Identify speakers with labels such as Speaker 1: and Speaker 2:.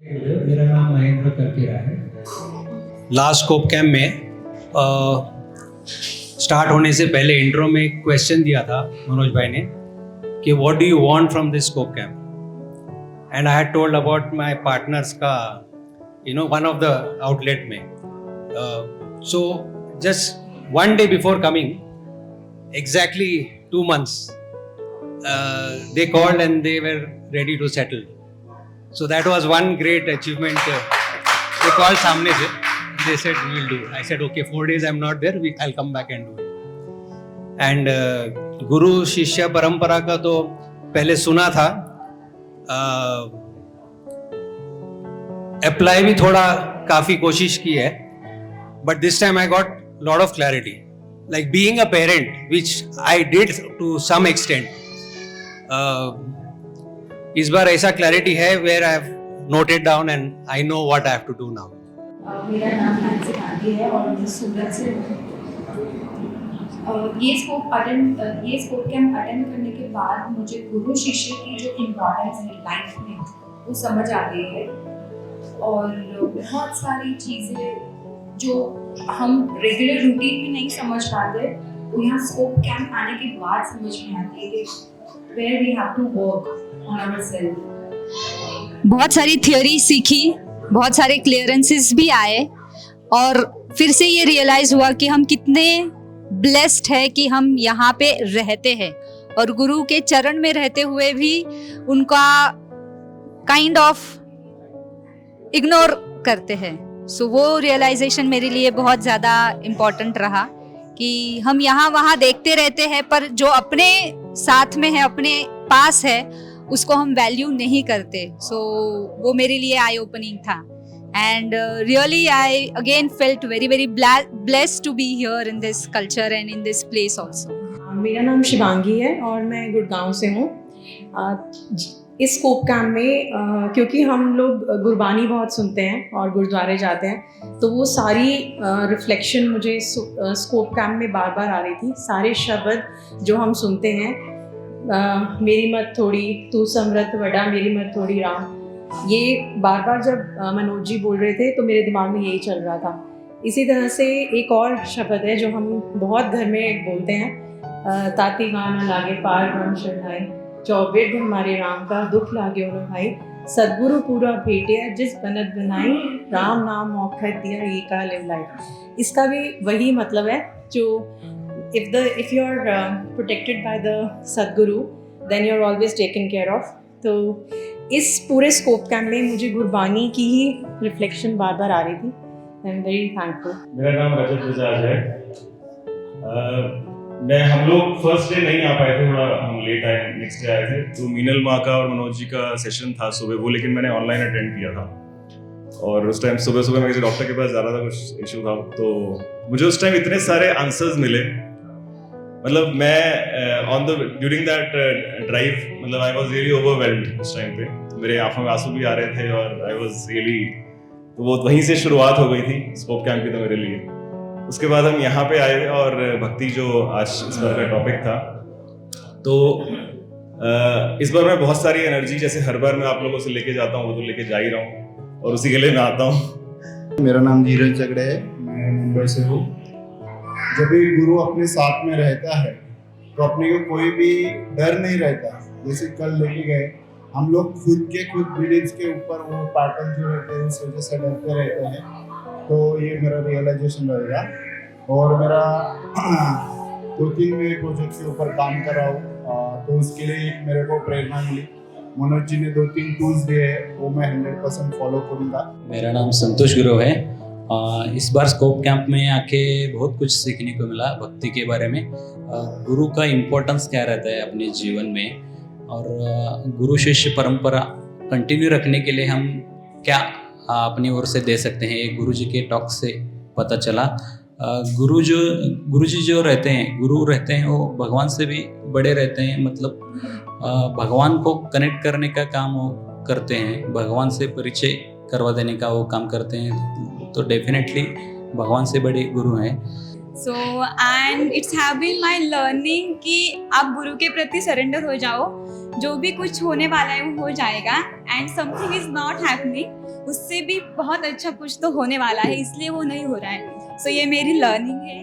Speaker 1: मेरा नाम महेंद्र करकेरा है। लास्ट स्कोप कैम्प में स्टार्ट होने से पहले इंट्रो में एक क्वेश्चन दिया था मनोज भाई ने कि what do you want from this scope camp, and I had told about my partners का वन ऑफ द आउटलेट में। So just one day before coming, exactly 2 months, they called and they were ready to settle. So that was one great achievement. They called सामने से, they said we will do. I said okay, 4 days I'm not there, I'll come back and do it. And गुरु शिष्य परंपरा का तो पहले सुना था, apply भी थोड़ा काफी कोशिश की है, but this time I got lot of clarity. Like being a parent, which I did to some extent. इस बार ऐसा क्लैरिटी है where I have noted down and I know what I have to do now.
Speaker 2: मेरा नाम Nancy Gandhi है और मैं सूरत से हूँ। ये स्कोप कैम्प अटेंड करने के बाद मुझे गुरु शिष्य की जो इम्पोर्टेंस है लाइफ में वो समझ आ गई है, और बहुत सारी चीज़ें जो हम रेगुलर रूटीन में नहीं समझ पाते वो यहाँ स्कोप कैम्प आने के बाद समझ में आती है कि where we have to work on ourselves.
Speaker 3: बहुत सारी थ्योरी सीखी, बहुत सारे क्लियरेंसेस भी आए, और फिर से ये रियलाइज हुआ कि हम कितने ब्लेस्ड है कि हम यहाँ पे रहते हैं और गुरु के चरण में रहते हुए भी उनका काइंड ऑफ इग्नोर करते हैं। सो वो रियलाइजेशन मेरे लिए बहुत ज़्यादा इम्पोर्टेंट रहा कि हम यहाँ वहाँ देखते रहते हैं पर जो अपने साथ में है, अपने पास है, उसको हम वैल्यू नहीं करते। सो वो मेरे लिए आई ओपनिंग था, and really I again felt very very blessed to be here in this culture and in this place also.
Speaker 4: मेरा नाम शिवांगी है और मैं गुड़गांव से हूँ। इस स्कोप कैम्प में क्योंकि हम लोग गुरबानी बहुत सुनते हैं और गुरुद्वारे जाते हैं, तो वो सारी रिफ्लेक्शन मुझे स्कोप कैम्प में बार बार आ रही थी। सारे शब्द जो हम सुनते हैं, मेरी मत थोड़ी तू समृत वड़ा, मेरी मत थोड़ी राम, ये बार बार जब मनोज जी बोल रहे थे तो मेरे दिमाग में यही चल रहा था। इसी तरह से एक और शब्द है जो हम बहुत घर में बोलते हैं, ताती गाना लागे पार ब्रह्म शरणाई, चौबेद हमारे राम का दुख लागे उन भाई, सदगुरु पूरा भेटिया जिस बनत बनाई, राम नाम मौखत दिया ये का लिव लाइफ। इसका भी वही मतलब है जो if you are protected by the सदगुरु then you are always taken care of। तो इस पूरे स्कोप कैम्प में मुझे गुरबानी की ही रिफ्लेक्शन बार बार आ रही थी। I am very thankful.
Speaker 5: मेरा नाम रजत बजाज है। हम लोग फर्स्ट डे नहीं आ पाए थे, थोड़ा हम लेट आए, नेक्स्ट डे आए थे। तो मीनल माँ का और मनोज जी का सेशन था सुबह, वो लेकिन मैंने ऑनलाइन अटेंड किया था, और उस टाइम सुबह सुबह मैं किसी डॉक्टर के पास जा रहा था, कुछ इशू था, तो मुझे उस टाइम इतने सारे आंसर्स मिले। मतलब मैं ड्यूरिंग दैट ड्राइव, मतलब आई वाज रियली ओवरवेल्म्ड उस टाइम पे। मेरे आंखों में आंसू भी आ रहे थे और आई वाज रियली, तो वो वहीं से शुरुआत हो गई थी स्कोप कैम्प की तो मेरे लिए। उसके बाद हम यहाँ पे आए और भक्ति जो आज इस बार का टॉपिक था, तो इस बार मैं बहुत सारी एनर्जी, जैसे हर बार मैं आप लोगों से लेके जाता हूँ वो तो लेके जा ही रहा हूँ, और उसी के लिए मैं आता हूँ।
Speaker 6: मेरा नाम धीरज जगड़े है, मैं मुंबई से हूँ। जब भी गुरु अपने साथ में रहता है तो अपने को कोई भी डर नहीं रहता। जैसे कल लेके गए हम लोग खुद बिलीव्स के ऊपर, वो पैटर्न जो रहते हैं उस वजह से डरते रहते हैं। तो ये मेरा रियलाइजेशन रहेगा, और मेरा 2-3 प्रोजेक्ट के ऊपर काम कर रहा हूँ, तो उसके लिए एक मेरे को प्रेरणा मिली। मनोज जी ने 2-3 टूल्स दिए हैं, वो मैं 100% फॉलो करूँगा।
Speaker 7: मेरा नाम संतोष गुरु है। इस बार स्कोप कैंप में आके बहुत कुछ सीखने को मिला भक्ति के बारे में, गुरु का इम्पोर्टेंस क्या रहता है अपने जीवन में, और गुरु शिष्य परंपरा कंटिन्यू रखने के लिए हम क्या अपनी ओर से दे सकते हैं। एक गुरु जी के टॉक से पता चला, गुरु जी जो रहते हैं, गुरु रहते हैं, वो भगवान से भी बड़े रहते हैं। मतलब भगवान को कनेक्ट करने का काम वो करते हैं, भगवान से परिचय करवा देने का वो काम करते हैं, तो डेफिनेटली भगवान से बड़े गुरु हैं।
Speaker 8: So and it's have been my learning कि आप गुरु के प्रति सरेंडर हो जाओ, जो भी कुछ होने वाला है वो हो जाएगा, and something is not happening उससे भी बहुत अच्छा कुछ तो होने वाला है, इसलिए वो नहीं हो रहा है। सो ये मेरी लर्निंग है।